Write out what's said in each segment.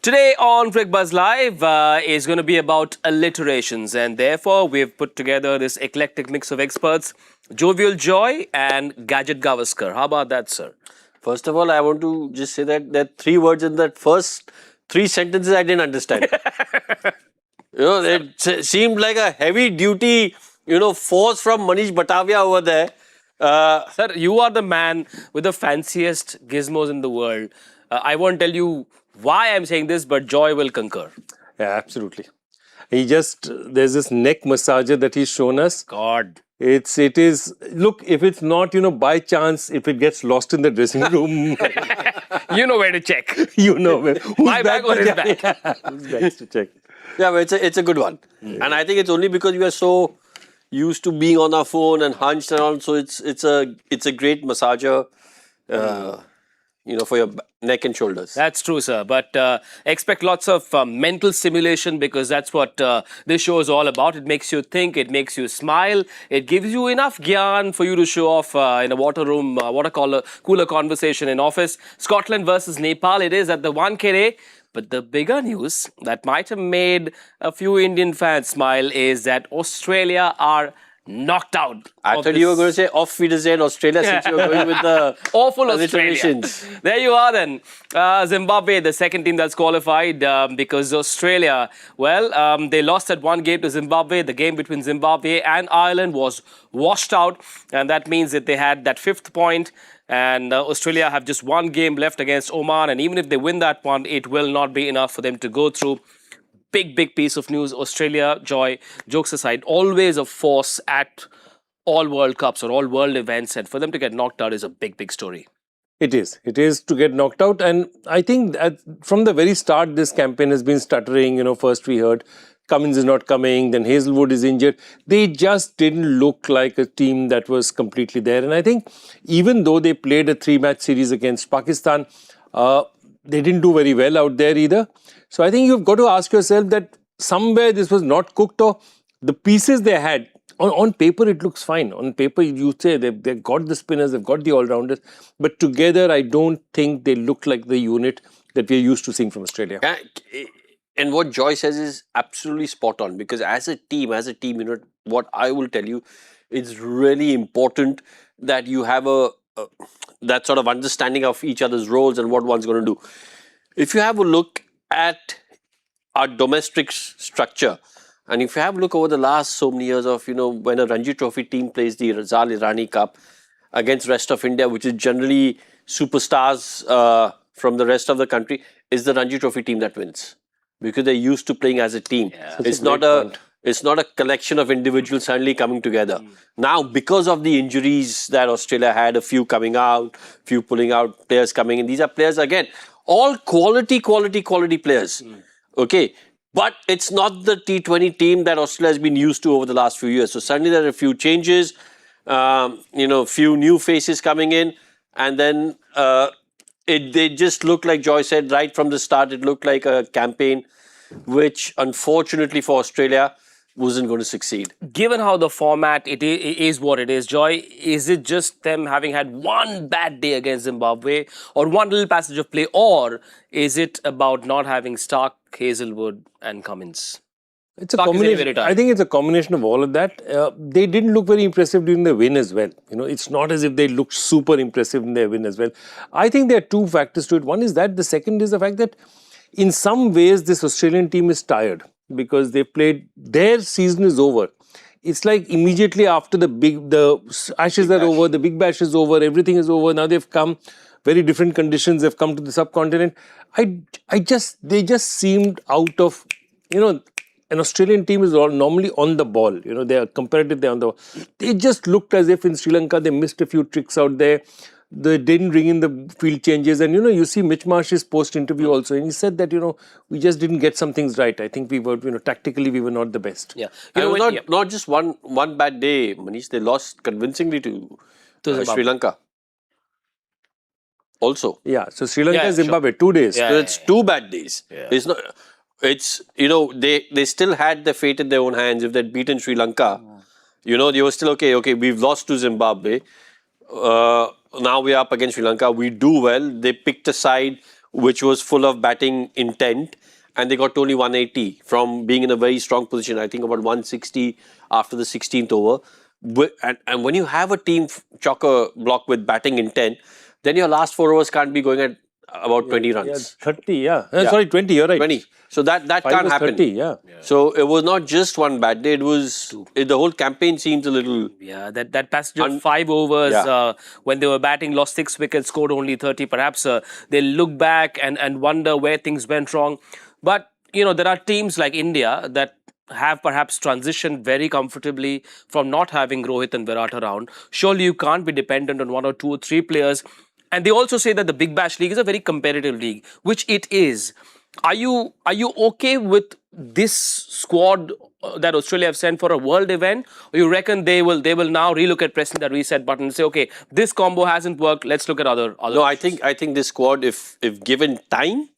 Today on Cricbuzz Live is going to be about alliterations, and therefore we've put together this eclectic mix of experts, Jovial Joy and Gadget Gavaskar. How about that, sir? First of all, I want to just say that there are three words in that first three sentences I didn't understand. It seemed like a heavy duty, force from Manish Batavia over there. Sir, you are the man with the fanciest gizmos in the world. I won't tell you why I'm saying this, but Joy will concur. Yeah, absolutely. There's this neck massager that he's shown us. God. It is, look, if it's not, by chance, if it gets lost in the dressing room. You know where to check. You know where. My bag or his bag? Whose bag to check? Yeah, but it's a good one. And I think it's only because we are so used to being on our phone and hunched and all. So it's a great massager, for your neck and shoulders. That's true, sir. But expect lots of mental stimulation, because that's what this show is all about. It makes you think, it makes you smile, it gives you enough gyan for you to show off in a water cooler conversation in office. Scotland versus Nepal, it is at the 1K. But the bigger news that might have made a few Indian fans smile is that Australia are knocked out. I thought you were going to say off Wiedersehen Australia, since you were going with the awful Australia. There you are then. Zimbabwe, the second team that's qualified, because Australia, they lost that one game to Zimbabwe. The game between Zimbabwe and Ireland was washed out, and that means that they had that 5th point. And Australia have just one game left against Oman, and even if they win that one, it will not be enough for them to go through. Big piece of news. Australia, Joy, jokes aside, always a force at all World Cups or all world events, and for them to get knocked out is a big story. It is. It is to get knocked out. And I think that from the very start, this campaign has been stuttering. First we heard Cummins is not coming, then Hazelwood is injured. They just didn't look like a team that was completely there. And I think even though they played a 3-match series against Pakistan, they didn't do very well out there either. So I think you've got to ask yourself that somewhere this was not cooked, or the pieces they had, on paper it looks fine. On paper you say they've got the spinners, they've got the all-rounders, but together I don't think they look like the unit that we're used to seeing from Australia. And what Joy says is absolutely spot on, because as a team, what I will tell you, it's really important that you have that sort of understanding of each other's roles and what one's going to do. If you have a look at our domestic structure, and if you have a look over the last so many years of, when a Ranji Trophy team plays the Razal Irani Cup against rest of India, which is generally superstars from the rest of the country, is the Ranji Trophy team that wins. Because they're used to playing as a team. Yeah. It's not a collection of individuals suddenly coming together. Now, because of the injuries that Australia had, a few coming out, few pulling out, players coming in. These are players, again, all quality players. Okay. But it's not the T20 team that Australia has been used to over the last few years. So suddenly there are a few changes, few new faces coming in. And then they just look like Joy said right from the start. It looked like a campaign which, unfortunately for Australia, wasn't going to succeed. Given how the format is what it is, Joy, is it just them having had one bad day against Zimbabwe or one little passage of play, or is it about not having Stark, Hazelwood and Cummins? It's a combination. I think it's a combination of all of that. They didn't look very impressive during the win as well. It's not as if they looked super impressive in their win as well. I think there are two factors to it. One is that. The second is the fact that in some ways this Australian team is tired because they played, their season is over. It's like immediately after the Ashes are over, the Big Bash is over, everything is over. Now they've come, very different conditions, they've come to the subcontinent. They just seemed out of, an Australian team is normally on the ball. They are comparative, they're on the ball. They just looked as if in Sri Lanka they missed a few tricks out there. They didn't bring in the field changes. And, you see Mitch Marsh's post-interview also. And he said that, we just didn't get some things right. I think we were, tactically we were not the best. Yeah. Not just one bad day, Manish. They lost convincingly to Sri Lanka. Also. Yeah. So Sri Lanka, Zimbabwe, 2 days. So it's 2 bad days. Yeah. It's they still had their fate in their own hands. If they'd beaten Sri Lanka, they were still okay, we've lost to Zimbabwe. Now we're up against Sri Lanka. We do well. They picked a side which was full of batting intent, and they got only 180 from being in a very strong position. I think about 160 after the 16th over. And when you have a team chocker block with batting intent, then your last 4 overs can't be going at about 20 runs. 30, yeah. Sorry, 20, you're right. 20. So that can't happen. 30, yeah. So it was not just one bad day. It was the whole campaign seems a little. Yeah, that passage of 5 overs when they were batting, lost 6 wickets, scored only 30. Perhaps they look back and wonder where things went wrong. But there are teams like India that have perhaps transitioned very comfortably from not having Rohit and Virat around. Surely you can't be dependent on 1 or 2 or 3 players. And they also say that the Big Bash League is a very competitive league, which it is. Are you okay with this squad that Australia have sent for a world event? Or you reckon they will now relook at pressing that reset button and say, okay, this combo hasn't worked, let's look at other No, I think this squad, if given time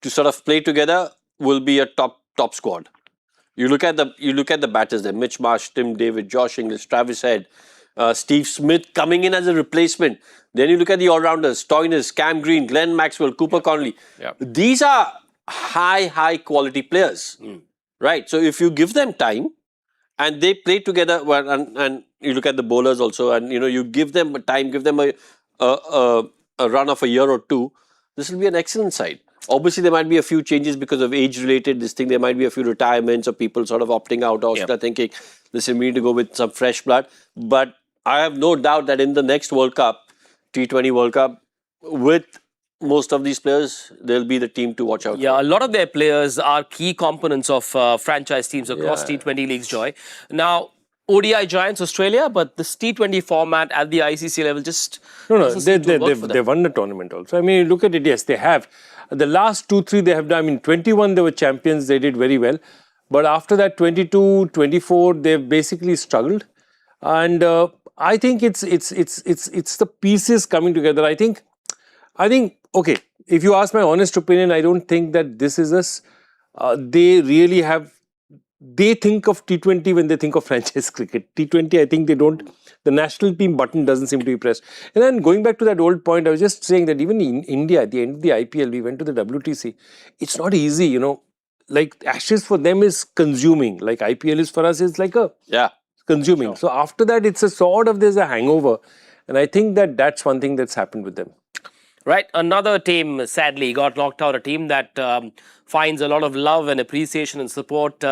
to sort of play together, will be a top squad. You look at the batters there: Mitch Marsh, Tim David, Josh Inglis, Travis Head, Steve Smith coming in as a replacement. Then you look at the all-rounders: Stoinis, Cam Green, Glenn Maxwell, Cooper Conley. Yeah. These are high quality players, right? So if you give them time and they play together, and you look at the bowlers also, and you give them time, give them a run of a year or two, this will be an excellent side. Obviously, there might be a few changes because of age-related this thing. There might be a few retirements or people sort of opting out or thinking, listen, we need to go with some fresh blood. But I have no doubt that in the next World Cup, T20 World Cup, with most of these players, they'll be the team to watch out for. Yeah, a lot of their players are key components of franchise teams across T20 leagues, Joy. Now, ODI giants Australia, but this T20 format at the ICC level just they won the tournament also. I mean, look at it. Yes, they have. The last 2-3 they have done. I mean, 21 they were champions. They did very well, but after that 22, 24 they've basically struggled. And I think it's the pieces coming together. I think okay. If you ask my honest opinion, I don't think that this is us. They really have. They think of T20 when they think of franchise cricket. T20, I think they don't. The national team button doesn't seem to be pressed. And then going back to that old point, I was just saying that even in India, at the end of the IPL, we went to the WTC. It's not easy, Like Ashes for them is consuming. Like IPL is for us is like a consuming. Sure. So after that, it's a sort of there's a hangover, and I think that's one thing that's happened with them. Right, another team sadly got knocked out, a team that finds a lot of love and appreciation and support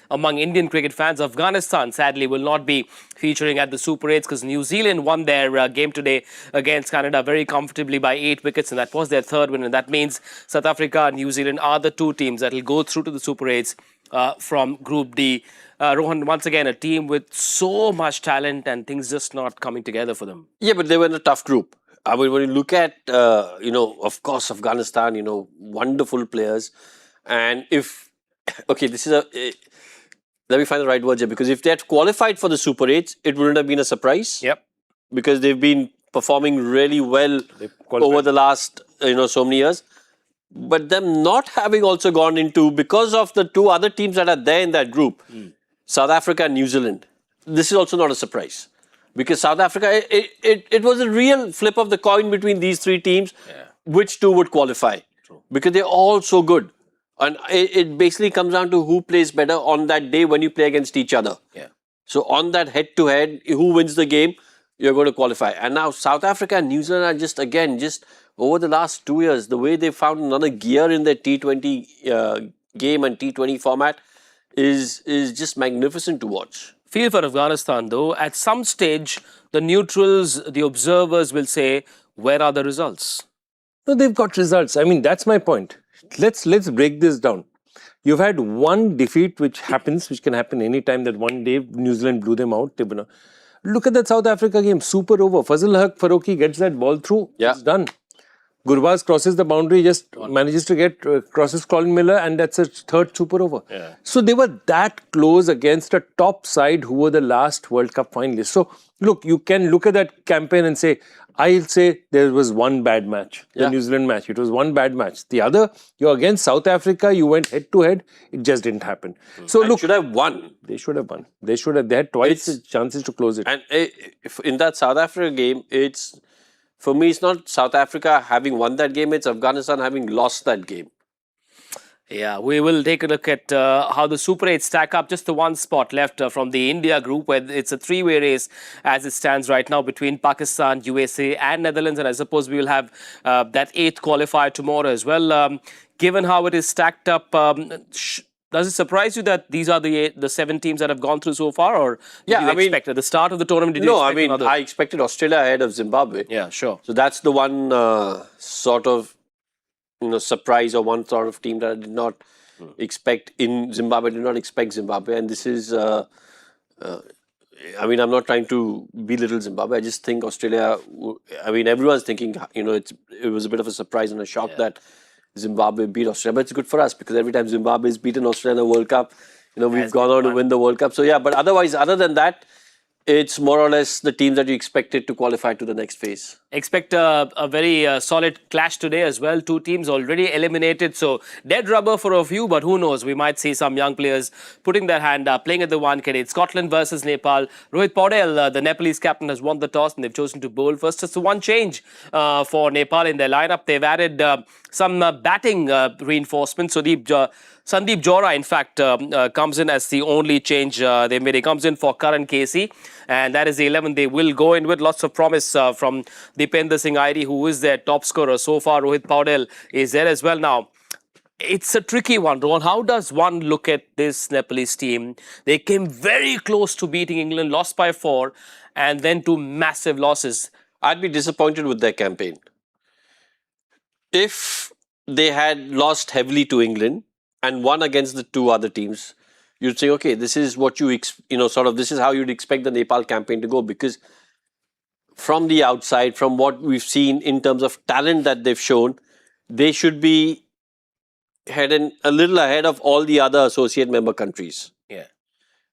among Indian cricket fans. Afghanistan sadly will not be featuring at the Super 8s because New Zealand won their game today against Canada very comfortably by 8 wickets, and that was their 3rd win, and that means South Africa and New Zealand are the 2 teams that will go through to the Super 8s from Group D. Rohan, once again, a team with so much talent and things just not coming together for them. Yeah, but they were in a tough group. I mean, when you look at, of course, Afghanistan, wonderful players. And this is let me find the right words here, because if they had qualified for the Super 8s, it wouldn't have been a surprise. Yep. Because they've been performing really well over the last, so many years. But them not having also gone into, because of the 2 other teams that are there in that group, South Africa and New Zealand, this is also not a surprise. Because South Africa, it was a real flip of the coin between these 3 teams, which 2 would qualify. True. Because they're all so good. And it basically comes down to who plays better on that day when you play against each other. Yeah. So on that head-to-head, who wins the game, you're going to qualify. And now South Africa and New Zealand are just over the last 2 years, the way they found another gear in their T20 game and T20 format is just magnificent to watch. Feel for Afghanistan, though, at some stage, the neutrals, the observers will say, where are the results? No, they've got results. I mean, that's my point. Let's break this down. You've had one defeat which can happen anytime, that one day New Zealand blew them out. Look at that South Africa game, super over. Fazal Haq Farooqi gets that ball through, it's done. Gurbaz crosses the boundary, just manages to get, crosses Colin Miller, and that's a 3rd super over. Yeah. So they were that close against a top side who were the last World Cup finalists. So look, you can look at that campaign and say, I'll say there was one bad match, the New Zealand match. It was one bad match. The other, you're against South Africa, you went head to head, it just didn't happen. So look, should have won. They should have won. They had twice chances to close it. And if in that South Africa game, it's For me, it's not South Africa having won that game, it's Afghanistan having lost that game. Yeah, we will take a look at how the Super 8 stack up. Just the one spot left from the India group, where it's a three-way race as it stands right now between Pakistan, USA and Netherlands. And I suppose we will have that 8th qualifier tomorrow as well. Given how it is stacked up, does it surprise you that these are the 7 teams that have gone through so far? Or did you expect at the start of the tournament? Did you expect I expected Australia ahead of Zimbabwe. Yeah, sure. So that's the one sort of surprise, or one sort of team that I did not expect in Zimbabwe. Did not expect Zimbabwe, and this is. I mean, I'm not trying to belittle Zimbabwe. I just think Australia. I mean, everyone's thinking. It was a bit of a surprise and a shock that Zimbabwe beat Australia, but it's good for us because every time Zimbabwe is beaten Australia in the World Cup, we've gone on to win the World Cup. So yeah, but otherwise, other than that, it's more or less the teams that you expected to qualify to the next phase. Expect a very solid clash today as well. 2 teams already eliminated, so dead rubber for a few, but who knows? We might see some young players putting their hand up, playing at the one-caddy. Scotland versus Nepal. Rohit Paudel, the Nepalese captain, has won the toss and they've chosen to bowl first. Just the one change for Nepal in their lineup. They've added some batting reinforcements. Sandeep Johra, in fact, comes in as the only change they made. He comes in for Karan Casey, and that is the 11 they will go in with. Lots of promise from Dipender Singh Airi, who is their top scorer so far. Rohit Paudel is there as well now. It's a tricky one, Rohan. How does one look at this Nepalese team? They came very close to beating England, lost by 4, and then 2 massive losses. I'd be disappointed with their campaign. If they had lost heavily to England and won against the 2 other teams, you'd say, okay, this is what this is how you'd expect the Nepal campaign to go, because from the outside, from what we've seen in terms of talent that they've shown, they should be heading a little ahead of all the other associate member countries. Yeah.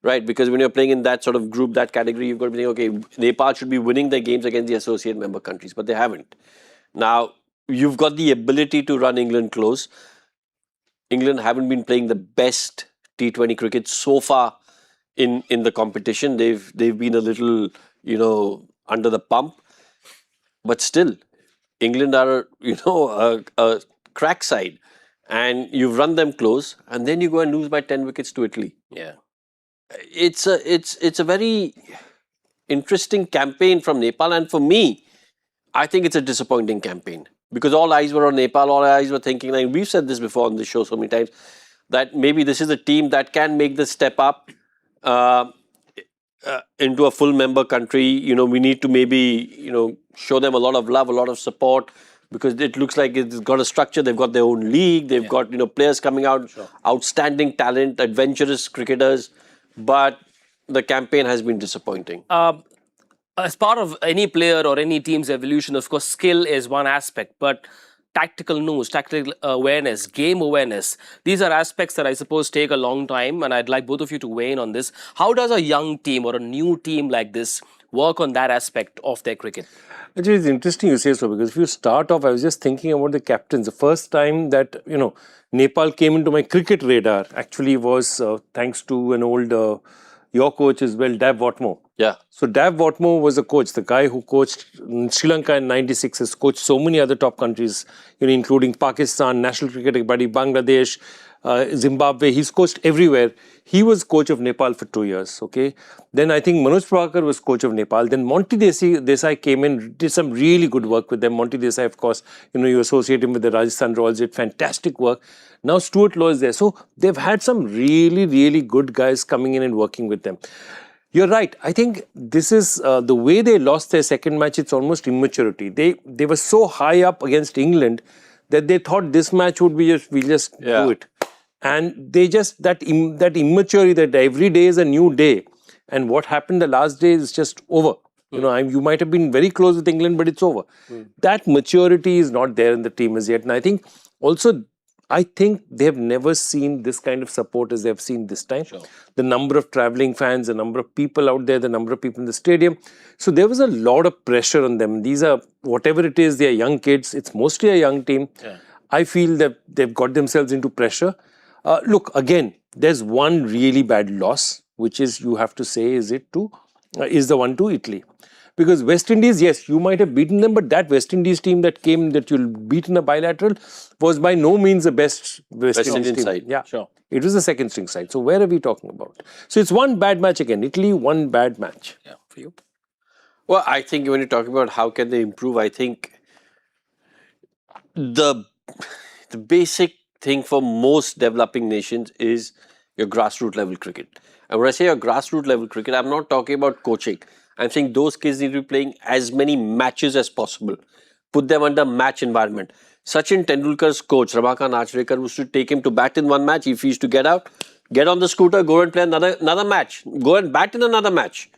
Right, because when you're playing in that sort of group, that category, you've got to be thinking, okay, Nepal should be winning their games against the associate member countries, but they haven't. Now, you've got the ability to run England close. England haven't been playing the best T20 cricket so far in the competition. They've been a little, under the pump. But still, England are, a crack side. And you've run them close, and then you go and lose by 10 wickets to Italy. Yeah. It's a very interesting campaign from Nepal. And for me, I think it's a disappointing campaign. Because all eyes were on Nepal, all eyes were thinking, and we've said this before on the show so many times, that maybe this is a team that can make the step up into a full member country. We need to maybe, show them a lot of love, a lot of support, because it looks like it's got a structure. They've got their own league. They've got, players coming out, outstanding talent, adventurous cricketers. But the campaign has been disappointing. As part of any player or any team's evolution, of course, skill is one aspect, but tactical nous, tactical awareness, game awareness, these are aspects that I suppose take a long time, and I'd like both of you to weigh in on this. How does a young team or a new team like this work on that aspect of their cricket? Actually, it's interesting you say so, because if you start off, I was just thinking about the captains. The first time that, Nepal came into my cricket radar actually was thanks to an old, your coach as well, Dav Watmore. Yeah. So Dav Watmore was a coach, the guy who coached Sri Lanka in '96, has coached so many other top countries, including Pakistan, National Cricket Body, Bangladesh, Zimbabwe. He's coached everywhere. He was coach of Nepal for 2 years. Okay. Then I think Manoj Prabhakar was coach of Nepal. Then Monty Desai came in, did some really good work with them. Monty Desai, of course, you associate him with the Rajasthan Royals, did fantastic work. Now Stuart Law is there. So they've had some really, really good guys coming in and working with them. You're right. I think this is the way they lost their second match. It's almost immaturity. They were so high up against England that they thought this match would be we'll just do it. And they just, that immaturity, that every day is a new day. And what happened the last day is just over. You might have been very close with England, but it's over. That maturity is not there in the team as yet. And I think also, they have never seen this kind of support as they have seen this time. Sure. The number of travelling fans, the number of people out there, the number of people in the stadium. So there was a lot of pressure on them. These are, whatever it is, they are young kids. It's mostly a young team. Yeah. I feel that they've got themselves into pressure. Look, again, there's one really bad loss, which is, you have to say, is the one to Italy. Because West Indies, yes, you might have beaten them, but that West Indies team that came that you'll beat in a bilateral was by no means the best West Indies team. Side. Yeah, Sure. It was the second string side. So where are we talking about? So it's one bad match again. Italy, one bad match. Yeah, for you. Well, I think when you talk about how can they improve, I think the basic thing for most developing nations is your grassroots level cricket. And when I say your grassroots level cricket, I'm not talking about coaching. I'm saying those kids need to be playing as many matches as possible. Put them under match environment. Sachin Tendulkar's coach, Ramakant Achrekar, used to take him to bat in one match. If he used to get out, get on the scooter, go and play another match. Go and bat in another match.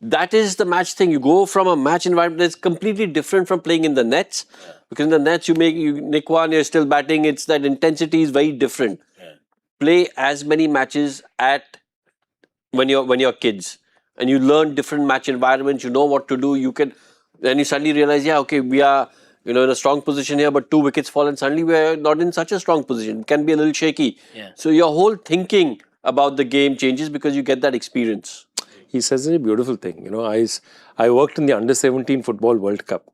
That is the match thing. You go from a match environment that's completely different from playing in the nets. Because in the nets, you nick one, you're still batting. It's that intensity is very different. Play as many matches when you're kids, and you learn different match environments. You know what to do. Then you suddenly realize, yeah, okay, we are in a strong position here, but 2 wickets fall, and suddenly we're not in such a strong position. It can be a little shaky. Yeah. So your whole thinking about the game changes because you get that experience. He says a beautiful thing. I worked in the Under-17 Football World Cup.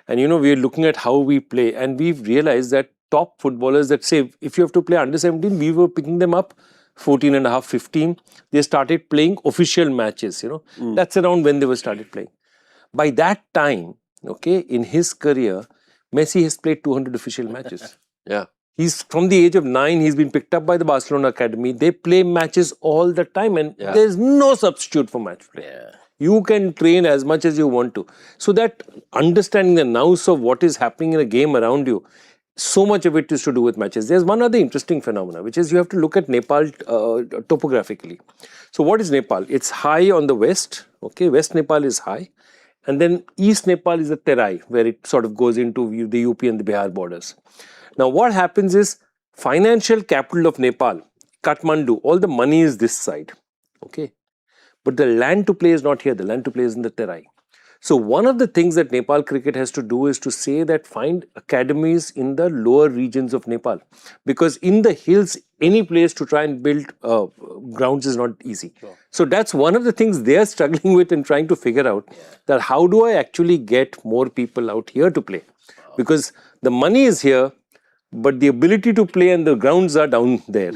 And, we're looking at how we play. And we've realized that top footballers that say, if you have to play Under-17, we were picking them up 14 and a half, 15. They started playing official matches, That's around when they were started playing. By that time, in his career, Messi has played 200 official matches. Yeah. He's from the age of 9, he's been picked up by the Barcelona Academy. They play matches all the time and there's no substitute for match play. Yeah. You can train as much as you want to. So that understanding the nous of what is happening in a game around you, so much of it is to do with matches. There's one other interesting phenomena, which is you have to look at Nepal topographically. So what is Nepal? It's high on the west. West Nepal is high. And then East Nepal is a terai, where it sort of goes into the UP and the Bihar borders. Now, what happens is, financial capital of Nepal, Kathmandu, all the money is this side, But the land to play is not here, the land to play is in the Terai. So, one of the things that Nepal cricket has to do is to say that find academies in the lower regions of Nepal. Because in the hills, any place to try and build grounds is not easy. Sure. So, that's one of the things they are struggling with and trying to figure out, that how do I actually get more people out here to play? Because the money is here, but the ability to play and the grounds are down there.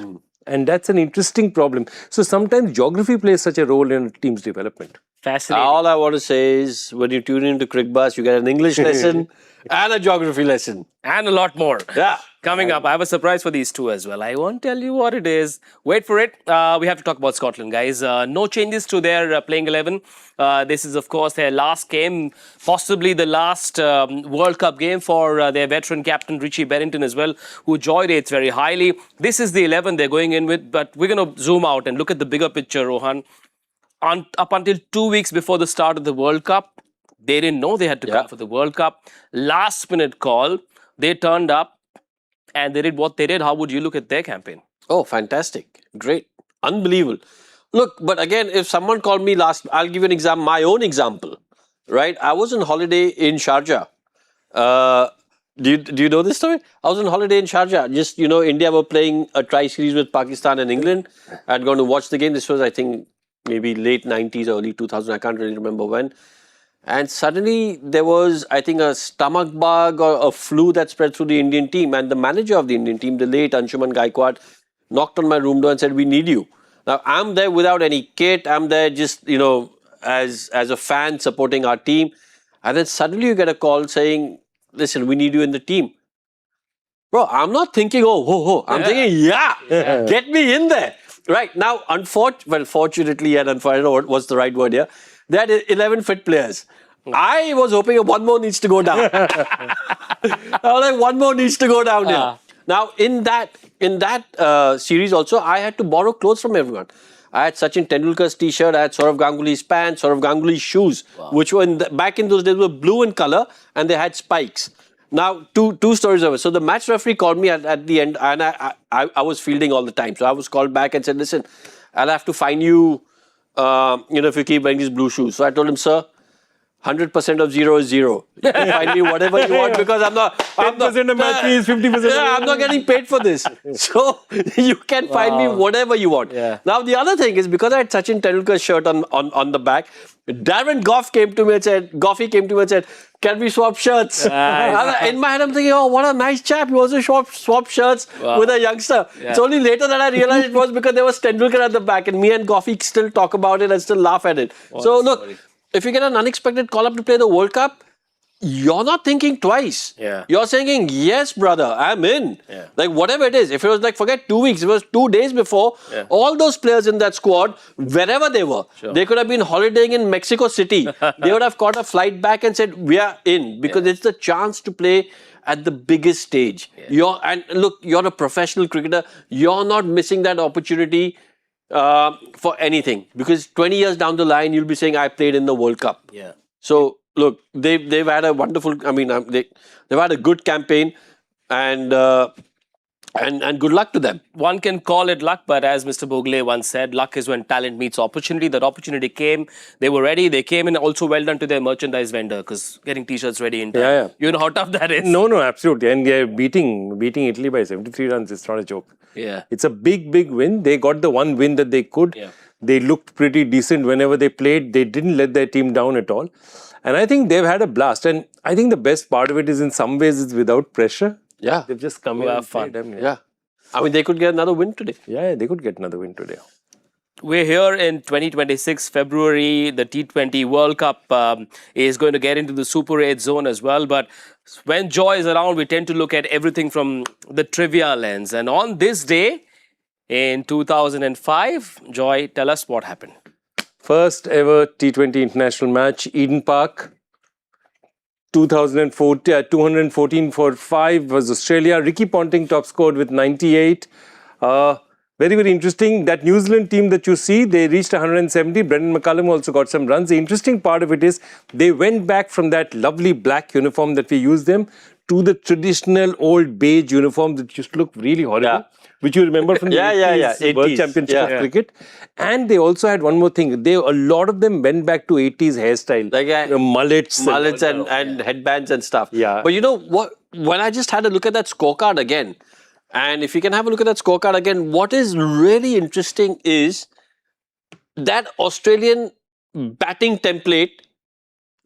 And that's an interesting problem. So sometimes geography plays such a role in a team's development. Fascinating. All I want to say is, when you tune into Cricbuzz, you get an English lesson and a geography lesson. And a lot more. Yeah. Coming up, I have a surprise for these two as well. I won't tell you what it is. Wait for it. We have to talk about Scotland, guys. No changes to their playing 11. This is, of course, their last game, possibly the last World Cup game for their veteran captain, Richie Berrington as well, who joy rates very highly. This is the 11 they're going in with, but we're going to zoom out and look at the bigger picture, Rohan. Up until 2 weeks before the start of the World Cup, they didn't know they had to come for the World Cup. Last minute call, they turned up and they did what they did. How would you look at their campaign? Oh, fantastic. Great. Unbelievable. Look, but again, if someone called me I'll give you an example, my own example, right? I was on holiday in Sharjah. Do you know this story? I was on holiday in Sharjah. Just, India were playing a tri-series with Pakistan and England. I'd gone to watch the game. This was, I think, maybe late 90s, early 2000. I can't really remember when. And suddenly there was, I think, a stomach bug or a flu that spread through the Indian team. And the manager of the Indian team, the late Anshuman Gaikwad, knocked on my room door and said, "We need you." Now, I'm there without any kit. I'm there just, as a fan supporting our team. And then suddenly you get a call saying, "Listen, we need you in the team." Bro, I'm not thinking, I'm thinking, get me in there. Right. Now, fortunately and unfortunately, I don't know what's the right word here. They had 11 fit players. I was hoping one more needs to go down. I was like, one more needs to go down here. Now, in that series also, I had to borrow clothes from everyone. I had Sachin Tendulkar's t-shirt, I had Saurav Ganguly's pants, Saurav Ganguly's shoes, which were back in those days were blue in color and they had spikes. Now, two stories of it. So the match referee called me at the end, and I was fielding all the time. So I was called back and said, "Listen, I'll have to fine you, if you keep wearing these blue shoes." So I told him, "Sir, 100% of 0 is 0. You can find me whatever you want because I'm not... 10% of match is 50%. Yeah, I'm not getting paid for this. So you can find me whatever you want. Yeah. Now the other thing is, because I had Sachin Tendulkar's shirt on the back, Darren Goff came to me and said, can we swap shirts? In my head I'm thinking, oh, what a nice chap. He also swap shirts with a youngster. Yeah. It's only later that I realized it was because there was Tendulkar at the back, and me and Goffy still talk about it and still laugh at it. So look, if you get an unexpected call-up to play the World Cup, you're not thinking twice. Yeah. You're saying, yes, brother, I'm in. Yeah. Like, whatever it is. If it was like, forget 2 weeks, it was 2 days before, all those players in that squad, wherever they were, they could have been holidaying in Mexico City. They would have caught a flight back and said, we are in. Because it's the chance to play at the biggest stage. And look, you're a professional cricketer. You're not missing that opportunity for anything, because 20 years down the line you'll be saying, I played in the World Cup. Yeah. So look, they've had a wonderful, they've had a good campaign, and good luck to them. One can call it luck, but as Mr. Bogle once said, luck is when talent meets opportunity. That opportunity came, they were ready, they came in. Also well done to their merchandise vendor, because getting t-shirts ready in time. You know how tough that is. No, absolutely. And they're beating Italy by 73 runs. It's not a joke. Yeah. It's a big win. They got the one win that they could. Yeah. They looked pretty decent whenever they played. They didn't let their team down at all. And I think they've had a blast. And I think the best part of it is, in some ways, it's without pressure. Yeah. They've just come in and fun. played. Yeah. They could get another win today. Yeah, they could get another win today. We're here in 2026, February. The T20 World Cup is going to get into the Super 8 zone as well. But when Joy is around, we tend to look at everything from the trivia lens. And on this day, in 2005, Joy, tell us what happened. First ever T20 international match, Eden Park. 214 for 5 was Australia. Ricky Ponting top scored with 98. Very interesting. That New Zealand team that you see, they reached 170. Brendan McCullum also got some runs. The interesting part of it is they went back from that lovely black uniform that we used them to the traditional old beige uniform that used to look really horrible, which you remember from the 80s World Championship of Cricket. And they also had one more thing. A lot of them went back to 80s hairstyle, like mullets and headbands and stuff. Yeah. But you know what? When I just had a look at that scorecard again, and if you can have a look at that scorecard again, what is really interesting is that Australian batting template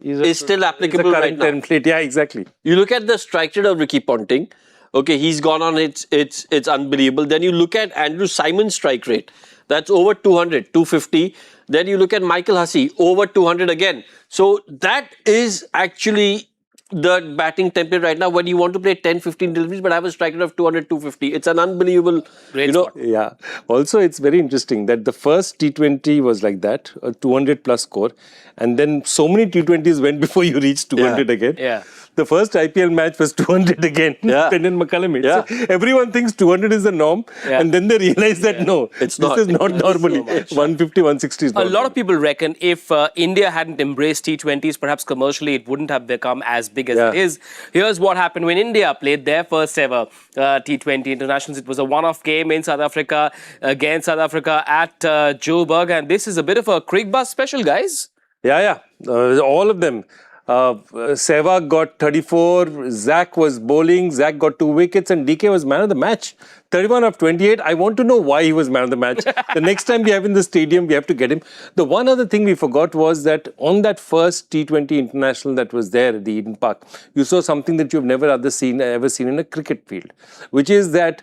is still applicable right now. Template. Yeah, exactly. You look at the strike rate of Ricky Ponting. Okay, he's gone on. It's unbelievable. Then you look at Andrew Simon's strike rate. That's over 200, 250. Then you look at Michael Hussey, over 200 again. So that is actually the batting template right now when you want to play 10-15 deliveries but have a strike rate of 200, 250. It's an unbelievable, Yeah. Also, it's very interesting that the first T20 was like that, a 200 plus score. And then so many T20s went before you reached 200 again. Yeah. The first IPL match was 200 again. Brendan McCullum. So everyone thinks 200 is the norm. And then they realize that no, this is not normally. 150, 160 is normal. A lot of people reckon if India hadn't embraced T20s, perhaps commercially it wouldn't have become as big as it is. Here's what happened when India played their first ever T20 internationals. It was a one-off game in South Africa, against South Africa at Joburg. And this is a bit of a Cricbuzz special, guys. All of them. Sehwag got 34, Zach was bowling, Zach got 2 wickets and DK was man of the match. 31 of 28. I want to know why he was man of the match. The next time we have in the stadium, we have to get him. The one other thing we forgot was that on that first T20 international that was there at the Eden Park, you saw something that you've never ever seen in a cricket field, which is that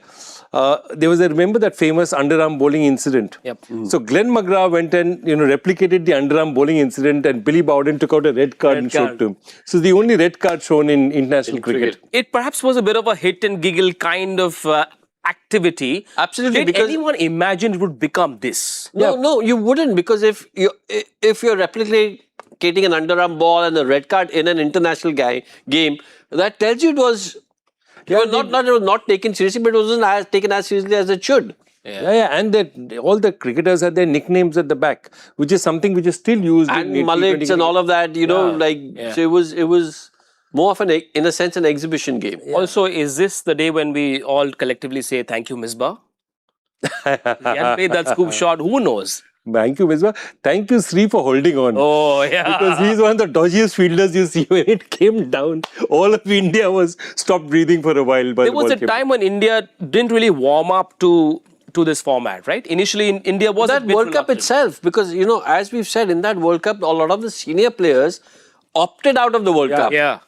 remember that famous underarm bowling incident? So Glenn McGrath went and replicated the underarm bowling incident, and Billy Bowden took out a red card and showed to him. So the only red card shown in international cricket. It perhaps was a bit of a hit and giggle kind of activity. Absolutely. Did anyone imagine it would become this? No, you wouldn't, because if you're replicating an underarm ball and a red card in an international game, that tells you it was. It was not taken seriously, but it wasn't taken as seriously as it should. And all the cricketers had their nicknames at the back, which is something which is still used. And mullets and all of that, so it was more of in a sense, an exhibition game. Also, is this the day when we all collectively say, thank you, Misbah? He hadn't played that scoop shot, who knows? Thank you, Misbah. Thank you, Sri, for holding on. Oh, yeah. Because he's one of the dodgiest fielders you see. When it came down, all of India was stopped breathing for a while. There was a time when India didn't really warm up to this format, right? Initially, India was that World Cup itself, because, you know, as we've said, in that World Cup, a lot of the senior players opted out of the World Cup. Yeah.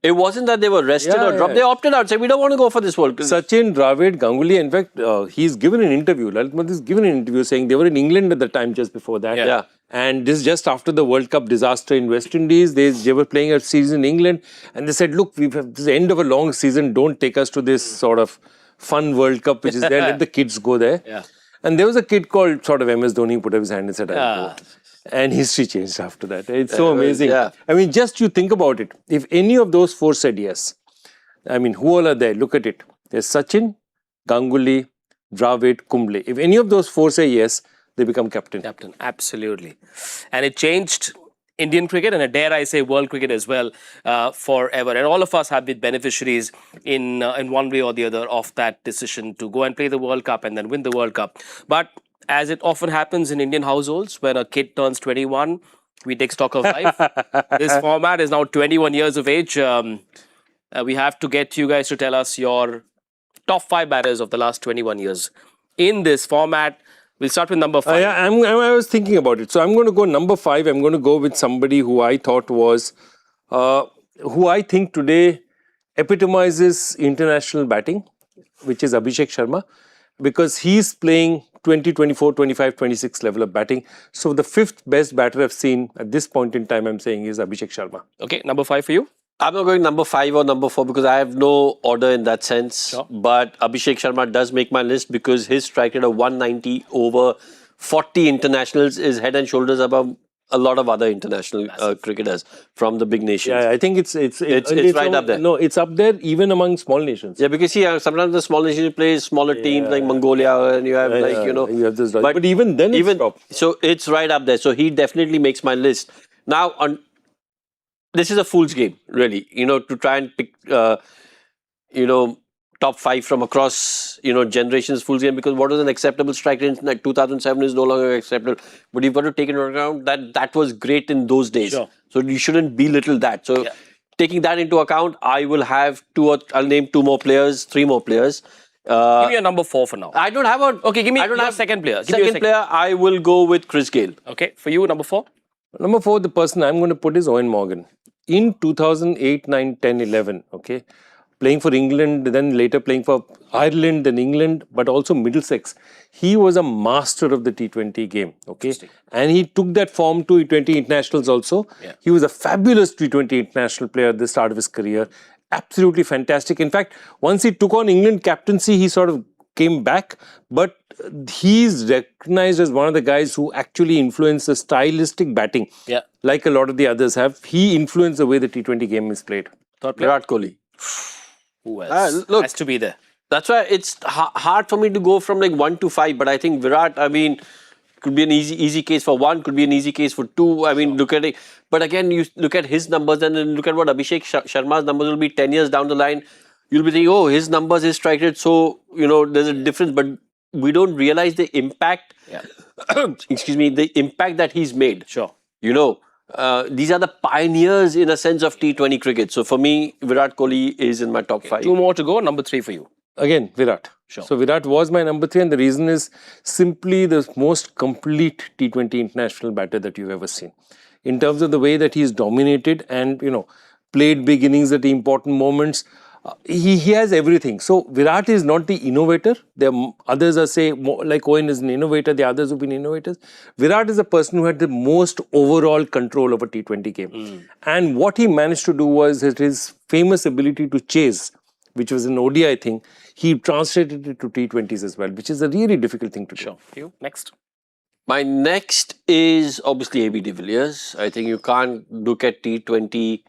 It wasn't that they were rested or dropped. They opted out, said, we don't want to go for this World Cup. Sachin, Dravid, Ganguly, in fact, he's given an interview. Lalit Modi has given an interview saying they were in England at the time just before that. Yeah. And this just after the World Cup disaster in West Indies. They were playing a season in England. And they said, look, this is the end of a long season. Don't take us to this sort of fun World Cup which is there. Let the kids go there. Yeah. And there was a kid called sort of MS Dhoni, put up his hand and said, I'll go. And history changed after that. It's so amazing. I mean, just you think about it. If any of those four said yes, I mean, who all are there? Look at it. There's Sachin, Ganguly, Dravid, Kumble. If any of those four say yes, they become captain. Captain, absolutely. And it changed Indian cricket and, dare I say, world cricket as well forever. And all of us have been beneficiaries in one way or the other of that decision to go and play the World Cup and then win the World Cup. But as it often happens in Indian households, when a kid turns 21, we take stock of life. This format is now 21 years of age. We have to get you guys to tell us your top 5 batters of the last 21 years. In this format, we'll start with number 5. I was thinking about it. So I'm going to go number 5. I'm going to go with somebody who I thought was, who I think today epitomizes international batting, which is Abhishek Sharma, because he's playing 20, 24, 25, 26 level of batting. So the 5th best batter I've seen at this point in time, I'm saying, is Abhishek Sharma. Okay, number 5 for you? I'm not going number 5 or number 4 because I have no order in that sense. Sure. But Abhishek Sharma does make my list because his strike rate of 190 over 40 internationals is head and shoulders above a lot of other international cricketers from the big nations. Yeah, I think it's right up there. No, it's up there even among small nations. Yeah, because see, sometimes the small nations play smaller teams like Mongolia, and you have you have this. But even then, it's top. So it's right up there. So he definitely makes my list. Now, this is a fool's game, really. You know, to try and pick, top 5 from across, generations, fool's game, because what was an acceptable strike rate in like 2007 is no longer acceptable. But you've got to take into account that that was great in those days. Sure. So you shouldn't belittle that. So taking that into account, I will have I'll name 2 more players, 3 more players. Give me a number 4 for now. I don't have a... Okay, give me a second player. Second player, I will go with Chris Gayle. Okay, for you, number 4? Number 4, the person I'm going to put is Owen Morgan. In 2008, 9, 10, 11, okay, playing for England, then later playing for Ireland, then England, but also Middlesex. He was a master of the T20 game, okay? And he took that form to T20 internationals also. Yeah. He was a fabulous T20 international player at the start of his career. Absolutely fantastic. In fact, once he took on England captaincy, he sort of came back, but he's recognized as one of the guys who actually influenced the stylistic batting. Yeah. Like a lot of the others have. He influenced the way the T20 game is played. Virat Kohli. Who else? Look, has to be there. That's why it's hard for me to go from like 1 to 5. But I think Virat, could be an easy case for 1, could be an easy case for 2. Look at it. But again, you look at his numbers and then look at what Abhishek Sharma's numbers will be 10 years down the line. You'll be thinking, oh, his numbers, his strike rate. So, there's a difference. But we don't realize the impact. Yeah. Excuse me, the impact that he's made. Sure. These are the pioneers in a sense of T20 cricket. So for me, Virat Kohli is in my top 5. 2 more to go. Number 3 for you. Again, Virat. Sure. So Virat was my number 3, and the reason is simply the most complete T20 international batter that you've ever seen. In terms of the way that he's dominated and, played big innings at the important moments. He has everything. So Virat is not the innovator. There are others are like Owen is an innovator. The others who've been innovators. Virat is a person who had the most overall control over T20 game. And what he managed to do was his famous ability to chase, which was an ODI thing. He translated it to T20s as well, which is a really difficult thing to do. Sure. You next. My next is obviously AB de Villiers. I think you can't look at T20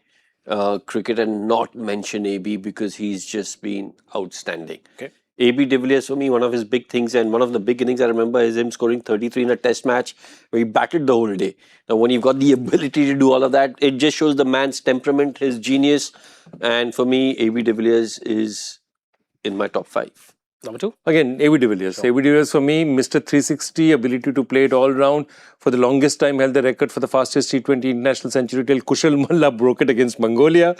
cricket and not mention AB because he's just been outstanding. Okay. AB de Villiers, for me, one of his big things and one of the big innings I remember is him scoring 33 in a test match where he batted the whole day. Now, when you've got the ability to do all of that, it just shows the man's temperament, his genius. And for me, AB de Villiers is in my top 5. Number 2? Again, A.B. de Villiers. A.B. de Villiers for me, Mr. 360, ability to play it all round. For the longest time, held the record for the fastest T20 international century till Kushal Malla broke it against Mongolia.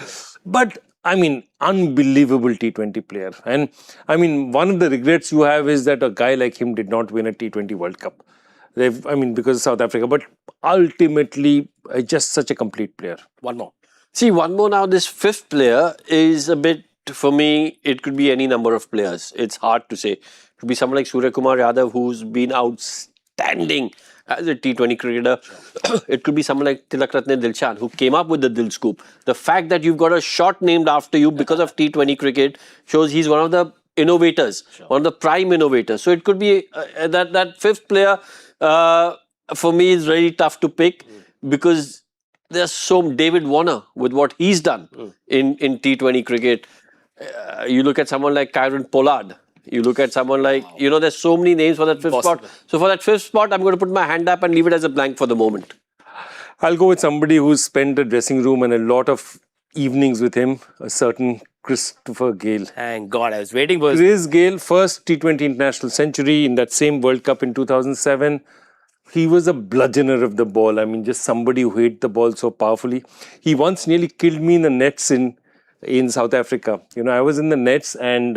But, I mean, unbelievable T20 player. And, I mean, one of the regrets you have is that a guy like him did not win a T20 World Cup. Because of South Africa. But ultimately, just such a complete player. One more. See, one more now. This fifth player is a bit, for me, it could be any number of players. It's hard to say. It could be someone like Surya Kumar Yadav, who's been outstanding as a T20 cricketer. It could be someone like Tilakratne Dilshan, who came up with the Dil Scoop. The fact that you've got a shot named after you because of T20 cricket shows he's one of the innovators, one of the prime innovators. So it could be that fifth player, for me, is really tough to pick because there's so David Warner with what he's done in T20 cricket. You look at someone like Kyron Pollard. You look at someone like, there's so many names for that fifth spot. So for that fifth spot, I'm going to put my hand up and leave it as a blank for the moment. I'll go with somebody who's spent a dressing room and a lot of evenings with him, a certain Christopher Gale. Thank God, I was waiting for Chris Gale, first T20 international century in that same World Cup in 2007. He was a bludgeoner of the ball. I mean, just somebody who hit the ball so powerfully. He once nearly killed me in the nets in South Africa. I was in the nets and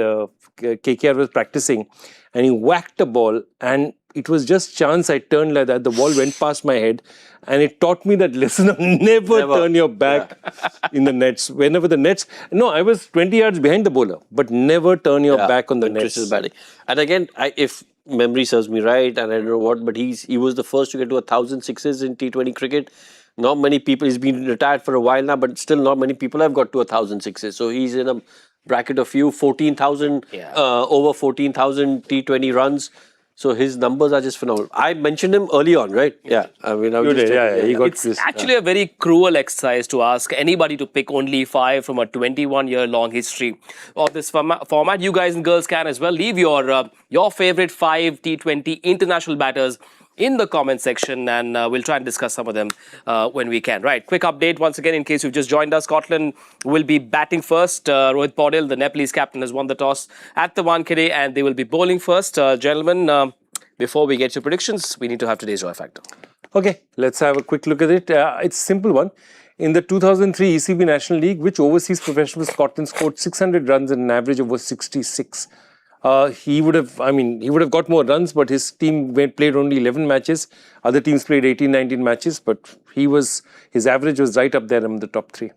KKR was practicing and he whacked a ball and it was just chance I turned like that. The ball went past my head and it taught me that lesson of never turn your back in the nets. Whenever the nets... No, I was 20 yards behind the bowler, but never turn your back on the nets. Chris is batting. And again, if memory serves me right, and I don't know what, but he was the first to get to 1,000 sixes in T20 cricket. Not many people, he's been retired for a while now, but still not many people have got to 1,000 sixes. So he's in a bracket of few, 14,000, over 14,000 T20 runs. So his numbers are just phenomenal. I mentioned him early on, right? Yeah. I mean, It's actually a very cruel exercise to ask anybody to pick only 5 from a 21-year-long history of this format. You guys and girls can as well. Leave your favorite 5 T20 international batters in the comment section and we'll try and discuss some of them when we can. Right, quick update once again in case you've just joined us. Scotland will be batting first. Rohit Paudil, the Nepalese captain, has won the toss at the Wankhede and they will be bowling first. Gentlemen, before we get to predictions, we need to have today's joy factor. Okay, let's have a quick look at it. It's a simple one. In the 2003 ECB National League, which overseas professional Scotland scored 600 runs and an average of 66. He would have got more runs, but his team played only 11 matches. Other teams played 18, 19 matches, but his average was right up there among the top 3.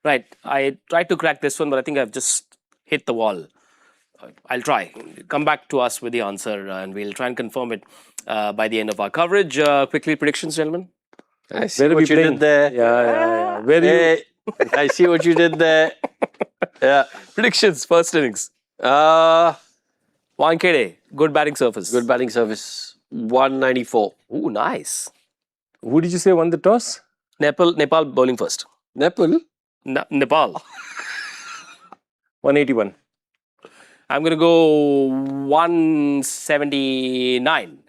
Right. I tried to crack this one, but I think I've just hit the wall. I'll try. Come back to us with the answer and we'll try and confirm it by the end of our coverage. Quickly, predictions, gentlemen? I see what you did there. Yeah. I see what you did there. Yeah. Predictions, first innings. Wankhede, good batting surface. Good batting surface. 194. Ooh, nice. Who did you say won the toss? Nepal bowling first. Nepal? Nepal. 181. I'm going to go 179.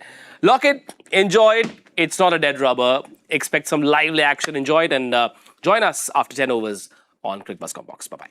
Lock it. Enjoy it. It's not a dead rubber. Expect some lively action. Enjoy it and join us after 10 overs on Cricbuzz Combox. Bye-bye.